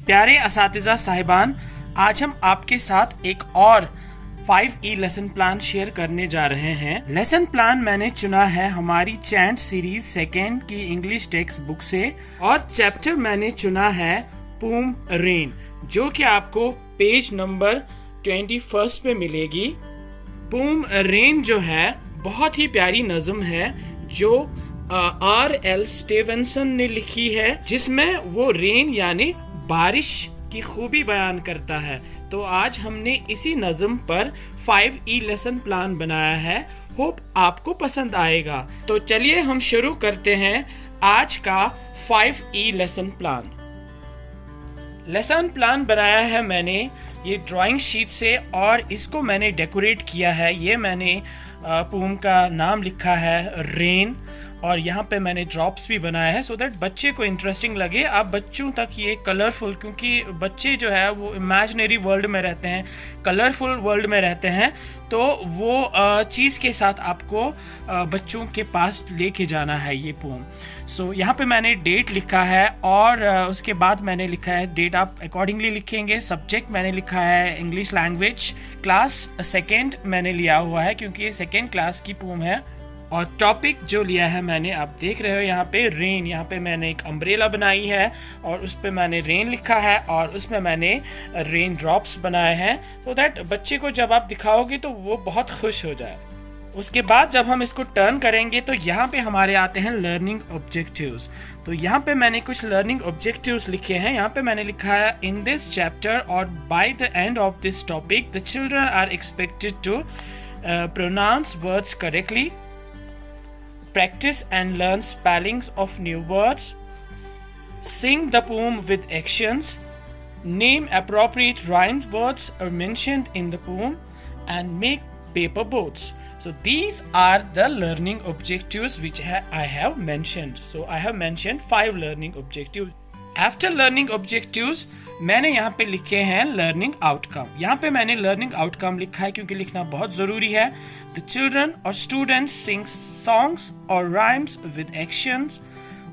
प्यारे असातिज़ा साहिबान, आज हम आपके साथ एक और 5E लेसन प्लान शेयर करने जा रहे हैं। लेसन प्लान मैंने चुना है हमारी चैंट सीरीज सेकेंड की इंग्लिश टेक्स्ट बुक से और चैप्टर मैंने चुना है पूम रेन, जो कि आपको पेज नंबर 21 पे मिलेगी। पूम रेन जो है बहुत ही प्यारी नज़म है जो R.L. स्टीवेंसन ने लिखी है, जिसमें वो रेन यानी बारिश की खूबी बयान करता है। तो आज हमने इसी नज़म पर 5E लेसन प्लान बनाया है। होप आपको पसंद आएगा। तो चलिए हम शुरू करते हैं आज का 5E lesson plan. Lesson plan बनाया है मैंने ये ड्राइंग शीट से और इसको मैंने डेकोरेट किया है। ये मैंने पोम का नाम लिखा है रेन और यहाँ पे मैंने ड्रॉप्स भी बनाया है सो दैट बच्चे को इंटरेस्टिंग लगे। आप बच्चों तक ये कलरफुल, क्योंकि बच्चे जो है वो इमेजिनरी वर्ल्ड में रहते हैं, कलरफुल वर्ल्ड में रहते हैं, तो वो चीज़ के साथ आपको बच्चों के पास लेके जाना है ये पोम। सो यहाँ पे मैंने डेट लिखा है और उसके बाद मैंने लिखा है, डेट आप अकॉर्डिंगली लिखेंगे। सब्जेक्ट मैंने लिखा है इंग्लिश लैंग्वेज, क्लास सेकेंड मैंने लिया हुआ है क्योंकि ये सेकेंड क्लास की पोम है। और टॉपिक जो लिया है मैंने, आप देख रहे हो यहाँ पे रेन, यहाँ पे मैंने एक अम्ब्रेला बनाई है और उस पे मैंने रेन लिखा है और उसमें मैंने रेन ड्रॉप्स बनाए हैं सो दैट बच्चे को जब आप दिखाओगे तो वो बहुत खुश हो जाए। उसके बाद जब हम इसको टर्न करेंगे तो यहाँ पे हमारे आते हैं लर्निंग ऑब्जेक्टिव्स। तो यहाँ पे मैंने कुछ लर्निंग ऑब्जेक्टिव्स लिखे हैं। यहाँ पे मैंने लिखा है इन दिस चैप्टर और by the end of this topic the children are expected to pronounce words correctly, practice and learn spellings of new words, sing the poem with actions, name appropriate rhymed words are mentioned in the poem, and make paper boats. So these are the learning objectives which I have mentioned. So I have mentioned 5 learning objectives. After learning objectives मैंने यहाँ पे लिखे हैं learning outcome. यहाँ पे मैंने learning outcome लिखा है क्योंकि लिखना बहुत जरूरी है। द चिल्ड्रन और स्टूडेंट्स सिंग सॉन्ग्स और rhymes with actions,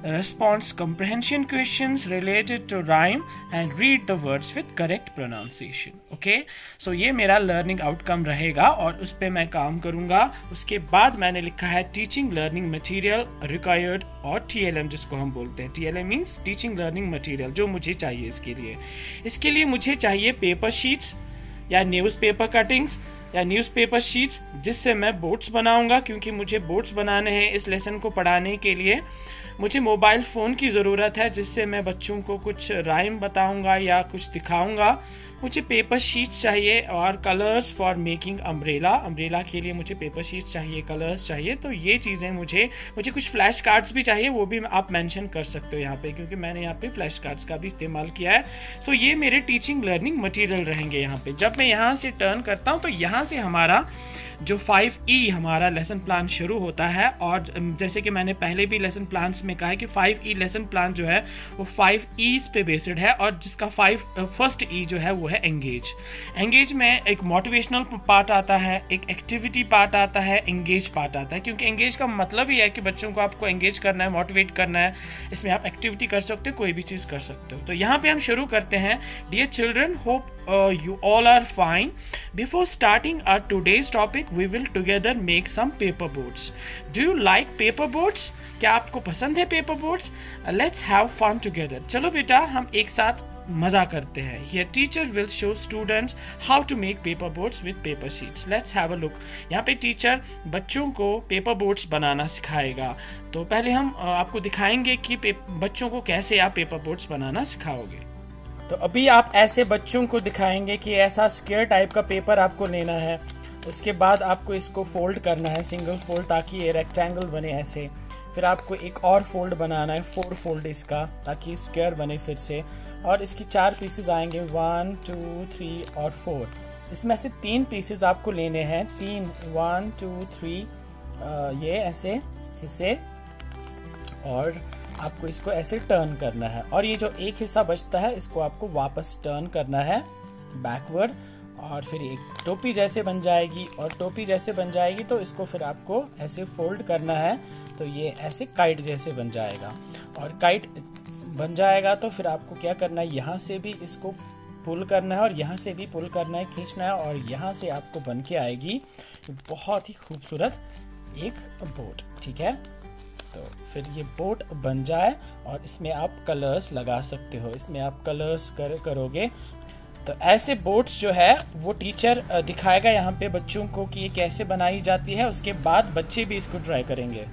responds comprehension questions related to rhyme and read the words with correct pronunciation. Okay, so ये मेरा learning outcome रहेगा और उस पे मैं काम करूंगा। उसके बाद मैंने लिखा है teaching learning material required और TLM जिसको हम बोलते हैं। TLM means teaching learning material, जो मुझे चाहिए इसके लिए मुझे चाहिए पेपर शीट्स या न्यूज़पेपर कटिंग्स या न्यूज़पेपर शीट्स जिससे मैं बोर्ड्स बनाऊंगा, क्योंकि मुझे बोर्ड्स बनाने हैं इस लेसन को पढ़ाने के लिए। मुझे मोबाइल फ़ोन की ज़रूरत है जिससे मैं बच्चों को कुछ राइम बताऊंगा या कुछ दिखाऊंगा। मुझे पेपर शीट्स चाहिए और कलर्स फॉर मेकिंग अम्ब्रेला के लिए मुझे पेपर शीट्स चाहिए, कलर्स चाहिए। तो ये चीज़ें मुझे कुछ फ्लैश कार्ड्स भी चाहिए, वो भी आप मेंशन कर सकते हो यहाँ पे, क्योंकि मैंने यहाँ पे फ्लैश कार्ड्स का भी इस्तेमाल किया है। सो ये मेरे टीचिंग लर्निंग मटेरियल रहेंगे यहाँ पे। जब मैं यहाँ से टर्न करता हूँ तो यहाँ से हमारा जो 5E हमारा लेसन प्लान शुरू होता है। और जैसे कि मैंने पहले भी लेसन प्लान्स में कहा है कि 5E लेसन प्लान जो है वो 5 E's पे बेस्ड है और जिसका फर्स्ट E जो है वो है एंगेज में एक मोटिवेशनल पार्ट आता है, एक एक्टिविटी पार्ट आता है, एंगेज पार्ट आता है। क्योंकि एंगेज का मतलब ही है कि बच्चों को आपको एंगेज करना है, मोटिवेट करना है। इसमें आप एक्टिविटी कर सकते हो, कोई भी चीज कर सकते हो। तो यहाँ पे हम शुरू करते हैं। Dear children, hope you all are fine. Before starting our today's topic, we will together make some paper boats. Do you like paper boats? क्या आपको पसंद है paper boats? Let's have fun together. चलो बेटा हम एक साथ मजा करते हैं। Here teacher will show students how to make paper boats with paper sheets. Let's have a look. यहाँ पे टीचर बच्चों को पेपर बोट्स बनाना सिखाएगा। तो पहले हम आपको दिखाएंगे कि बच्चों को कैसे आप पेपर बोट्स बनाना सिखाओगे। तो अभी आप ऐसे बच्चों को दिखाएंगे कि ऐसा स्क्वायर टाइप का पेपर आपको लेना है। उसके बाद आपको इसको फोल्ड करना है, सिंगल फोल्ड, ताकि ये रेक्टेंगल बने ऐसे। फिर आपको एक और फोल्ड बनाना है, 4 फोल्ड इसका, ताकि स्क्वायर बने फिर से। और इसकी 4 पीसेस आएंगे, 1 2 3 और 4। इसमें से 3 पीसेस आपको लेने हैं, 3 1 2 3 ये ऐसे हिस्से, और आपको इसको ऐसे टर्न करना है। और ये जो एक हिस्सा बचता है इसको आपको वापस टर्न करना है बैकवर्ड, और फिर एक टोपी जैसे बन जाएगी। और टोपी जैसे बन जाएगी तो इसको फिर आपको ऐसे फोल्ड करना है, तो ये ऐसे काइट जैसे बन जाएगा। और काइट बन जाएगा तो फिर आपको क्या करना है, यहाँ से भी इसको पुल करना है और यहाँ से भी पुल करना है, खींचना है, और यहाँ से आपको बन के आएगी बहुत ही खूबसूरत एक बोट। ठीक है, तो फिर ये बोट बन जाए और इसमें आप कलर्स लगा सकते हो। इसमें आप कलर्स करोगे तो ऐसे बोट्स जो है वो टीचर दिखाएगा यहाँ पे बच्चों को कि ये कैसे बनाई जाती है। उसके बाद बच्चे भी इसको ट्राई करेंगे।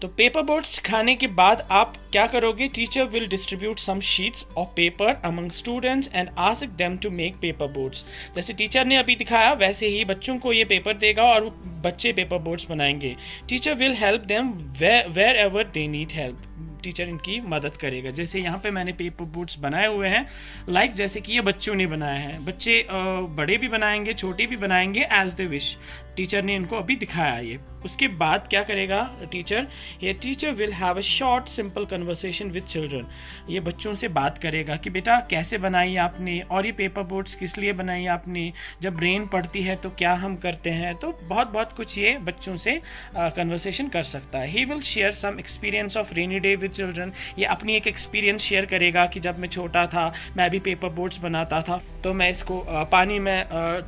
तो पेपर बोट्स सिखाने के बाद आप क्या करोगे, teacher will distribute some sheets of paper among students and ask them to make paper boats. जैसे टीचर ने अभी दिखाया वैसे ही बच्चों को ये पेपर देगा और बच्चे पेपर बोट्स बनाएंगे। Teacher will help them wherever they need help. Teacher इनकी मदद करेगा। जैसे यहाँ पे मैंने पेपर बोट्स बनाए हुए हैं, लाइक जैसे कि ये बच्चों ने बनाए हैं। बच्चे बड़े भी बनाएंगे, छोटे भी बनाएंगे, एज दे विश। टीचर ने इनको अभी दिखाया ये। उसके बाद क्या करेगा टीचर, ये teacher will have a short simple conversation with children. ये बच्चों से बात करेगा कि बेटा कैसे बनाई आपने, और ये पेपर बोट्स किस लिए बनाई आपने, जब रेन पड़ती है तो क्या हम करते हैं। तो बहुत कुछ ये बच्चों से कन्वर्सेशन कर सकता है। He will share some experience of rainy day with children. ये अपनी एक एक्सपीरियंस शेयर करेगा कि जब मैं छोटा था मैं भी पेपर बोट्स बनाता था, तो मैं इसको पानी में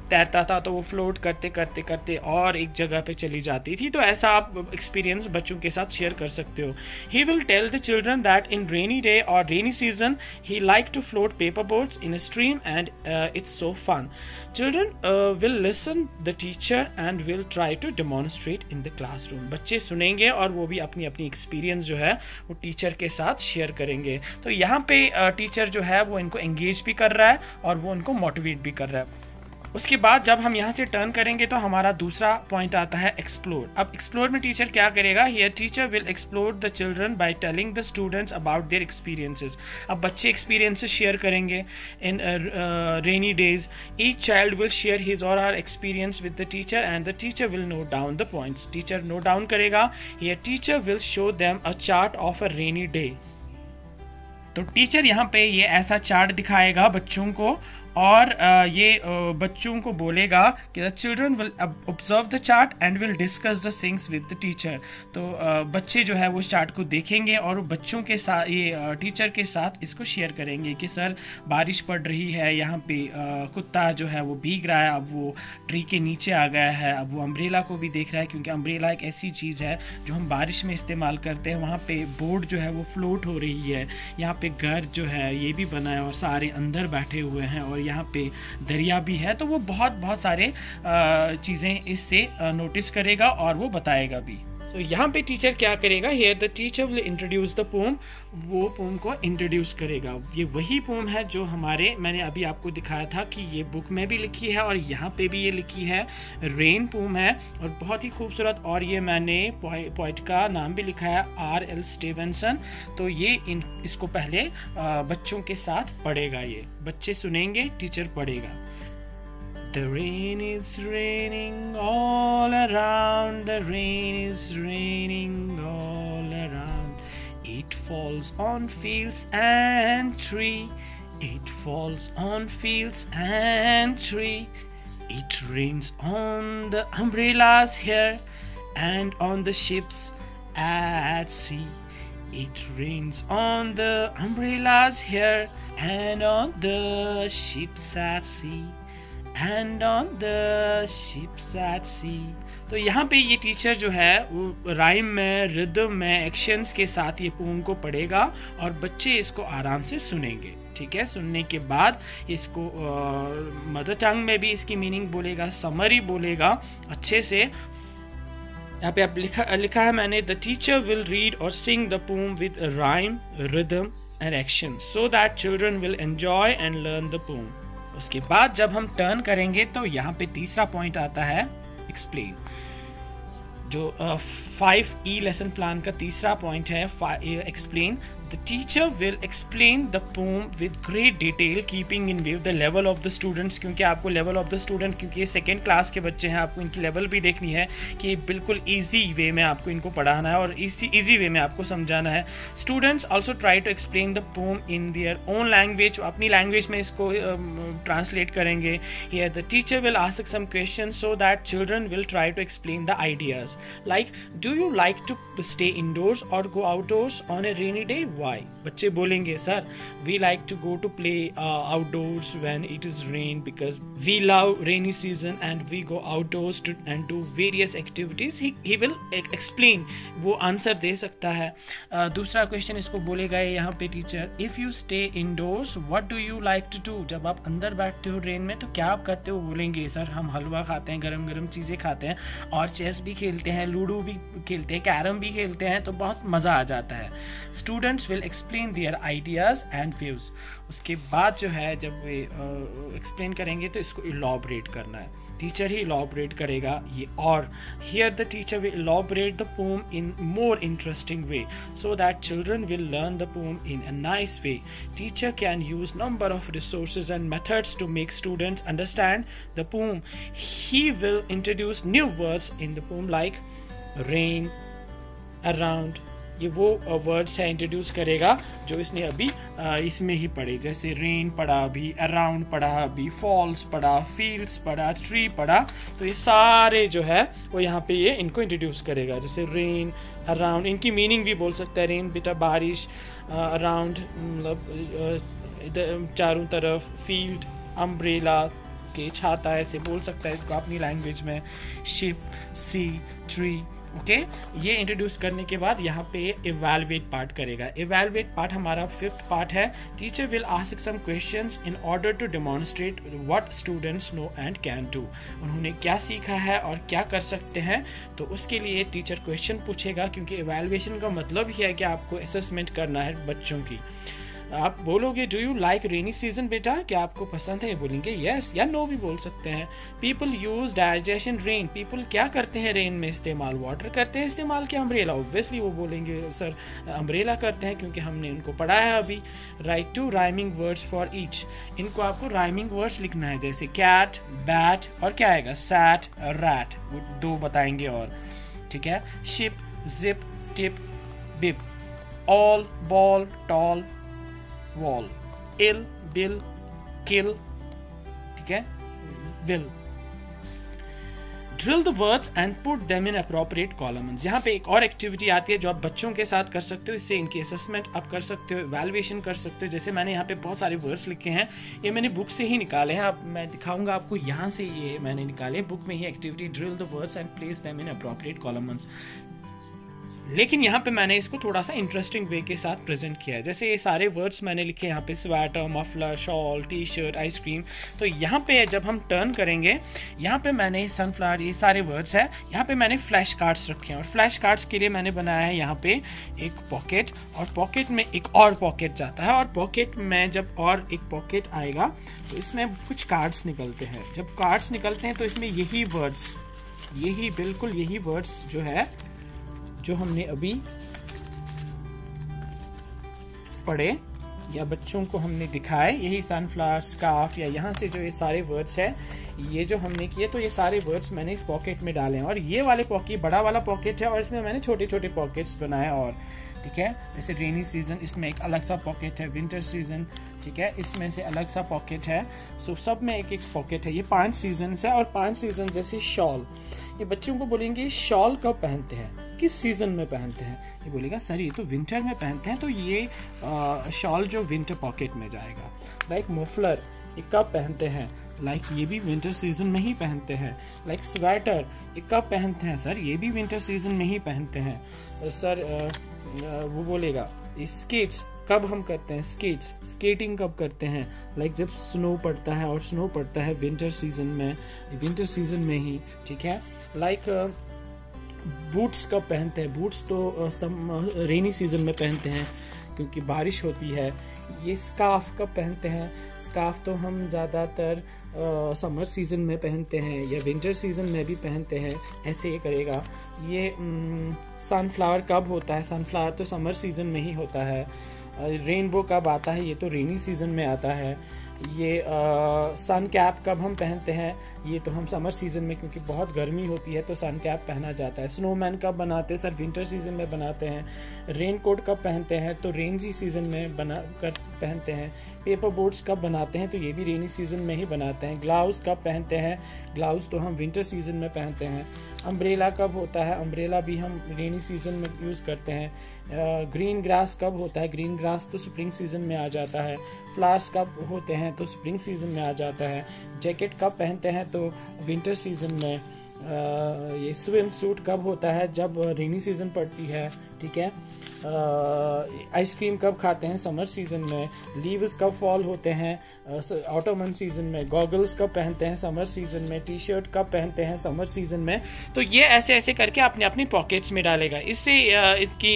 तैरता था तो वो फ्लोट करते करते करते और एक जगह पे चली जाती थी। तो ऐसा आप एक्सपीरियंस बच्चों के साथ शेयर कर सकते हो। He will tell the children that in rainy day or rainy season he like to float paper boats in a stream and it's so fun. Children will listen the teacher and will try to demonstrate in the classroom. बच्चे सुनेंगे और वो भी अपनी अपनी experience जो है वो टीचर के साथ शेयर करेंगे। तो यहाँ पे टीचर जो है वो इनको एंगेज भी कर रहा है और वो उनको मोटिवेट भी कर रहा है। उसके बाद जब हम यहाँ से टर्न करेंगे तो हमारा दूसरा पॉइंट आता है एक्सप्लोर। अब एक्सप्लोर में टीचर क्या करेगा, here teacher will explore the children by telling the students about their experiences. अब बच्चे एक्सपीरियंसेस शेयर करेंगे in rainy days. Each child will share his और her experience with the teacher and the teacher will note down the points. Teacher note down करेगा। Here teacher will show them a chart of a rainy day. तो teacher यहाँ पे ये ऐसा chart दिखाएगा बच्चों को और ये बच्चों को बोलेगा कि the children will observe the chart and will discuss the things with the teacher. तो बच्चे जो है वो चार्ट को देखेंगे और बच्चों के साथ ये टीचर के साथ इसको शेयर करेंगे कि सर बारिश पड़ रही है, यहाँ पे कुत्ता जो है वो भीग रहा है, अब वो ट्री के नीचे आ गया है, अब वो अम्ब्रेला को भी देख रहा है क्योंकि अम्ब्रेला एक ऐसी चीज़ है जो हम बारिश में इस्तेमाल करते हैं। वहाँ पे बोट जो है वो फ्लोट हो रही है, यहाँ पे घर जो है ये भी बना है और सारे अंदर बैठे हुए हैं और यहाँ पे दरिया भी है। तो वो बहुत सारे चीजें इससे नोटिस करेगा और वो बताएगा भी। तो यहाँ पे टीचर क्या करेगा, here the teacher will introduce the pome. वो पोम को इंट्रोड्यूस करेगा। ये वही पोम है जो मैंने अभी आपको दिखाया था कि ये बुक में भी लिखी है और यहाँ पे भी ये लिखी है। रेन पोम है और बहुत ही खूबसूरत, और ये मैंने पोइट का नाम भी लिखा है, R.L. स्टीवेंसन। तो ये इसको पहले बच्चों के साथ पढ़ेगा। ये बच्चे सुनेंगे, टीचर पढ़ेगा। The rain is raining all around, the rain is raining all around. It falls on fields and tree, it falls on fields and tree. It rains on the umbrellas here and on the ships at sea. It rains on the umbrellas here and on the ships at sea. And on the ships at sea. तो यहाँ पे ये teacher जो है वो rhyme में, rhythm में, actions के साथ ये पोम को पढ़ेगा और बच्चे इसको आराम से सुनेंगे। ठीक है, सुनने के बाद इसको मदर टंग में भी इसकी मीनिंग बोलेगा, समरी बोलेगा अच्छे से। यहाँ पे आप लिखा है मैंने, द टीचर विल रीड और sing the poem with rhyme, rhythm and action so that children will enjoy and learn the poem. उसके बाद जब हम टर्न करेंगे तो यहाँ पे तीसरा पॉइंट आता है एक्सप्लेन। जो 5E लेसन प्लान का तीसरा पॉइंट है explain. The teacher will explain the poem with great detail, keeping in view the level of the students। क्योंकि आपको level of the student, क्योंकि ये सेकेंड क्लास के बच्चे हैं, आपको इनकी लेवल भी देखनी है कि बिल्कुल इजी वे में आपको इनको पढ़ाना है और इजी वे में आपको समझाना है। Students also try to explain the poem in their own language, अपनी लैंग्वेज में इसको ट्रांसलेट करेंगे। Here the teacher will ask some questions so that children will try to explain the ideas, like do you like to stay indoors or go outdoors on a rainy day? Why. बच्चे बोलेंगे sir we like to go to play outdoors when it is rain because we love rainy season and we go outdoors to and do various activities. He will explain, वो answer दे सकता है। दूसरा question इसको बोलेगा यहाँ पे teacher, if you stay indoors what do you like to do. जब आप अंदर बैठते हो रेन में तो क्या आप करते हो? बोलेंगे सर हम हलवा खाते हैं, गरम गरम चीजें खाते हैं और चेस भी खेलते हैं, लूडो भी खेलते हैं, कैरम भी खेलते हैं, तो बहुत मजा आ जाता है। Students will explain their ideas and views. उसके बाद जो है जब वे एक्सप्लेन करेंगे तो इसको इलॉबरेट करना है, टीचर ही इलॉबरेट करेगा ये। और here the teacher will elaborate the poem in more interesting way so that children will learn the poem in a nice way. Teacher can use number of resources and methods to make students understand the poem. He will introduce new words in the poem like rain, around. ये वो words है introduce करेगा जो इसने अभी इसमें ही पढ़े, जैसे रेन पढ़ा अभी, अराउंड पढ़ा अभी, फॉल्स पढ़ा, फील्ड्स पढ़ा, ट्री पढ़ा। तो ये सारे जो है वो यहाँ पे ये इनको इंट्रोड्यूस करेगा, जैसे रेन, अराउंड। इनकी मीनिंग भी बोल सकता है, रेन बेटा बारिश, अराउंड मतलब चारों तरफ, फील्ड अम्ब्रेला के छाता, ऐसे बोल सकता है इसको अपनी लैंग्वेज में, शिप, सी, ट्री। ओके ये इंट्रोड्यूस करने के बाद यहाँ पे इवैल्यूएट पार्ट करेगा। इवैल्यूएट पार्ट हमारा 5th पार्ट है। Teacher will ask some questions in order to demonstrate what students know and can do. उन्होंने क्या सीखा है और क्या कर सकते हैं, तो उसके लिए टीचर क्वेश्चन पूछेगा, क्योंकि इवैल्यूएशन का मतलब ही है कि आपको असेसमेंट करना है बच्चों की। आप बोलोगे do you like rainy season बेटा, क्या आपको पसंद है? ये बोलेंगे यस या नो भी बोल सकते हैं। People use digestion rain, people क्या करते हैं रेन में इस्तेमाल? वाटर करते हैं इस्तेमाल क्या अम्ब्रेला? ऑब्वियसली वो बोलेंगे सर अम्ब्रेला करते हैं, क्योंकि हमने इनको पढ़ा है अभी। Write two rhyming words for each, इनको आपको राइमिंग वर्ड्स लिखना है, जैसे कैट, बैट और क्या आएगा सैट, रैट, वो 2 बताएंगे और, ठीक है। Ship, zip, tip, bip, all, ball, tall, wall, ill, bill, kill, ठीक है, will. Drill the words and put them in appropriate columns. यहाँ पे एक और एक्टिविटी आती है जो आप बच्चों के साथ कर सकते हो, इससे इनकी असेसमेंट आप कर सकते हो, इवैल्यूएशन कर सकते हो। जैसे मैंने यहाँ पे बहुत सारे वर्ड्स लिखे हैं, ये मैंने बुक से ही निकाले हैं, अब मैं दिखाऊंगा आपको। यहाँ से ये मैंने निकाले बुक में ही activity, drill the words and place them in appropriate columns. लेकिन यहाँ पे मैंने इसको थोड़ा सा इंटरेस्टिंग वे के साथ प्रेजेंट किया है। जैसे ये सारे वर्ड्स मैंने लिखे यहाँ पे, sweater, muffler, shawl, T shirt, ice cream. तो यहाँ पे जब हम टर्न करेंगे, यहाँ पे मैंने सनफ्लावर, ये सारे वर्ड्स है, यहाँ पे मैंने फ्लैश कार्ड्स रखे हैं और फ्लैश कार्ड्स के लिए मैंने बनाया है यहाँ पे एक पॉकेट, और पॉकेट में एक और पॉकेट जाता है, और पॉकेट में जब और एक पॉकेट आएगा तो इसमें कुछ कार्ड्स निकलते हैं। जब कार्ड्स निकलते हैं तो इसमें यही वर्ड्स, यही बिल्कुल यही वर्ड्स जो है जो हमने अभी पढ़े या बच्चों को हमने दिखाए, यही सनफ्लावर, स्कार्फ, या यहाँ से जो ये सारे वर्ड्स है ये जो हमने किए, तो ये सारे वर्ड्स मैंने इस पॉकेट में डाले हैं। और ये वाले पॉकेट बड़ा वाला पॉकेट है और इसमें मैंने छोटे छोटे पॉकेट्स बनाए और, ठीक है। जैसे रेनी सीजन, इसमें एक अलग सा पॉकेट है, विंटर सीजन, ठीक है, इसमें से अलग सा पॉकेट है। सो सब में एक एक पॉकेट है। ये 5 सीजन है और 5 सीजन जैसे शॉल, ये बच्चों को बोलेंगे शॉल कब पहनते हैं, किस सीजन में पहनते हैं? ये बोलेगा सर ये तो विंटर में पहनते हैं, तो ये शॉल जो विंटर पॉकेट में जाएगा। लाइक मफलर, ये कब पहनते हैं? लाइक ये भी विंटर सीजन में ही पहनते हैं। लाइक स्वेटर, ये कब पहनते हैं? सर ये भी विंटर सीजन में ही पहनते हैं। सर वो बोलेगा स्केट्स कब हम करते हैं? स्केट्स, स्केटिंग कब करते हैं? लाइक जब स्नो पड़ता है, और स्नो पड़ता है विंटर सीजन में, विंटर सीजन में ही, ठीक है। लाइक बूट्स कब पहनते हैं? बूट्स तो रेनी सीजन में पहनते हैं क्योंकि बारिश होती है। ये स्कार्फ कब पहनते हैं? स्कार्फ तो हम ज़्यादातर समर सीजन में पहनते हैं या विंटर सीजन में भी पहनते हैं, ऐसे ये करेगा। ये सनफ्लावर कब होता है? सनफ्लावर तो समर सीजन में ही होता है। रेनबो कब आता है, ये तो रेनी सीजन में आता है। ये सन कैप कब हम पहनते हैं, ये तो हम समर सीजन में, क्योंकि बहुत गर्मी होती है तो सन कैप पहना जाता है। स्नोमैन कब बनाते हैं, सर विंटर सीजन में बनाते हैं। रेन कोट कब पहनते हैं, तो रेनी सीजन में बना कर पहनते हैं। पेपर बोट्स कब बनाते हैं, तो ये भी रेनी सीजन में ही बनाते हैं। ग्लव्स कब पहनते हैं, ग्लव्स तो हम विंटर सीजन में पहनते हैं। अम्ब्रेला कब होता है, अम्ब्रेला भी हम रेनी सीजन में यूज़ करते हैं। ग्रीन ग्रास कब होता है, ग्रीन ग्रास तो स्प्रिंग सीजन में आ जाता है। फ्लावर्स कब होते हैं, तो स्प्रिंग सीजन में आ जाता है। जैकेट कब पहनते हैं, तो विंटर सीजन में। ये स्विम सूट कब होता है, जब रेनी सीजन पड़ती है, ठीक है। आइसक्रीम कब खाते हैं, समर सीजन में। लीव्स कब फॉल होते हैं, ऑटोमन सीजन में। गॉगल्स कब पहनते हैं, समर सीजन में। टी शर्ट कब पहनते हैं, समर सीजन में। तो ये ऐसे ऐसे करके अपने अपनी पॉकेट्स में डालेगा। इससे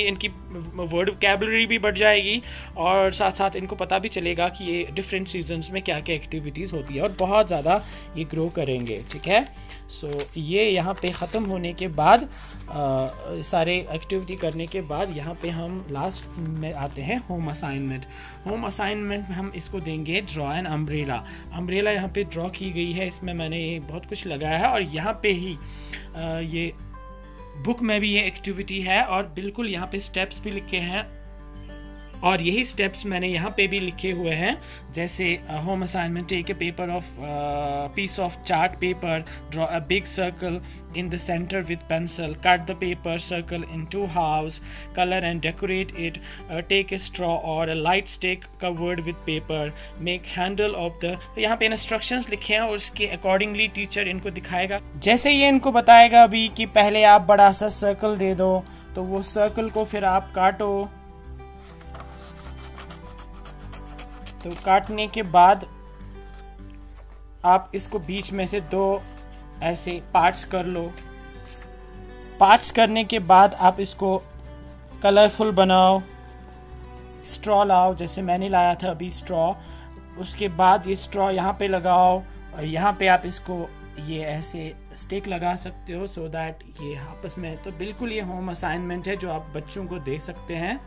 इनकी वर्ड वोकैबुलरी भी बढ़ जाएगी और साथ साथ इनको पता भी चलेगा कि ये डिफरेंट सीजन्स में क्या क्या एक्टिविटीज़ होती है और बहुत ज़्यादा ये ग्रो करेंगे, ठीक है। सो ये यहाँ पे ख़त्म होने के बाद सारे एक्टिविटी करने के बाद यहाँ पे हम लास्ट में आते हैं होम असाइनमेंट। होम असाइनमेंट में हम इसको देंगे ड्रॉ एन अम्ब्रेला। अम्ब्रेला यहाँ पे ड्रॉ की गई है, इसमें मैंने ये बहुत कुछ लगाया है और यहाँ पे ही ये बुक में भी ये एक्टिविटी है और बिल्कुल यहाँ पे स्टेप्स भी लिखे हैं और यही स्टेप्स मैंने यहाँ पे भी लिखे हुए हैं। जैसे home assignment, take a paper of piece of chart paper, draw a big circle in the center with pencil, cut the paper circle in 2 halves, color and decorate it, take a straw or a light stick covered with paper, make handle of the। तो यहाँ पे instructions लिखे हैं और उसके accordingly teacher इनको दिखाएगा। जैसे ये इनको बताएगा अभी कि पहले आप बड़ा सा सर्कल दे दो, तो वो सर्कल को फिर आप काटो। तो काटने के बाद आप इसको बीच में से 2 ऐसे पार्ट्स कर लो। पार्ट्स करने के बाद आप इसको कलरफुल बनाओ। स्ट्रॉ लाओ, जैसे मैंने लाया था अभी स्ट्रॉ। उसके बाद ये स्ट्रॉ यहाँ पे लगाओ और यहाँ पे आप इसको ये ऐसे स्टिक लगा सकते हो सो दैट ये आपस में। तो बिल्कुल ये होम असाइनमेंट है जो आप बच्चों को दे सकते हैं।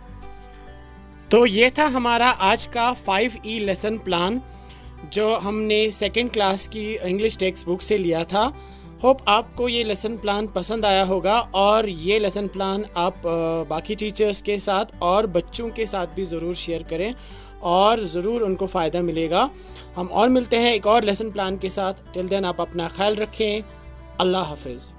तो ये था हमारा आज का 5E लेसन प्लान जो हमने 2nd क्लास की इंग्लिश टेक्स्ट बुक से लिया था। होप आपको ये लेसन प्लान पसंद आया होगा और ये लेसन प्लान आप बाकी टीचर्स के साथ और बच्चों के साथ भी ज़रूर शेयर करें और ज़रूर उनको फ़ायदा मिलेगा। हम और मिलते हैं एक और लेसन प्लान के साथ। टिल देन आप अपना ख्याल रखें। अल्लाह हाफिज़।